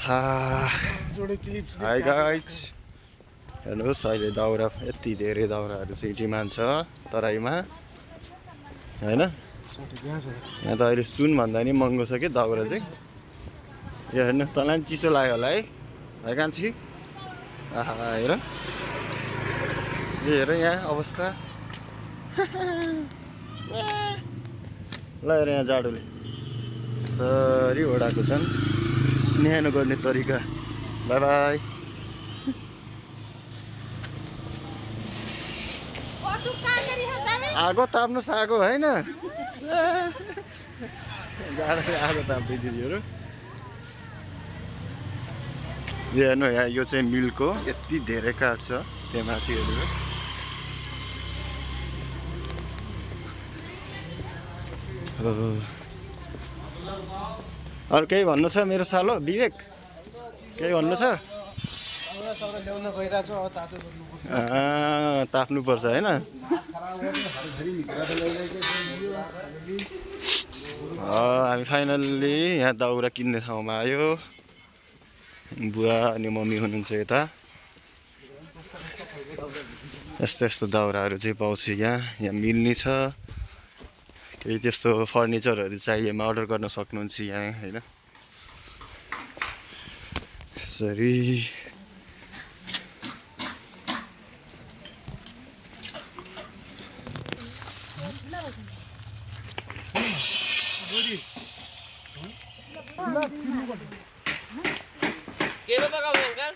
Hi guys हेर्नुहोस् अहिले दाउरा यति धेरै दाउराहरू चाहिँ डिमान्ड छ तराईमा होइन। यहाँ त अहिले सुनभन्दा नि महँगो छ कि दाउरा चाहिँ। यो हेर्नु तँलाई पनि चिसो लाग्यो होला है कान्छी। आहा हेर यो हेर यहाँ अवस्था ल हेर यहाँ जाडोले सरी ओडाएको छन्। न्यानो गर्ने तरिका। By by. आगो ताप्नुहोस् आगो होइन जाडोले आगो ताप्दै दिदीहरू। हेर्नु यहाँ यो चाहिँ मिलको यति धेरै काठ छ त्यहाँ माथि हेर्नु। अरू केही भन्नु छ मेरो सालो विवेक? केही भन्नु छ? ताप्नुपर्छ होइन। हामी फाइनल्ली यहाँ दाउरा किन्ने ठाउँमा आयो। बुवा अनि मम्मी हुनुहुन्छ यता। यस्तो यस्तो दाउराहरू चाहिँ पाउँछ यहाँ मिल्ने छ। केही त्यस्तो फर्निचरहरू चाहिएमा अर्डर गर्न सक्नुहुन्छ यहाँ होइन। यसरी के पकाउने अंकल?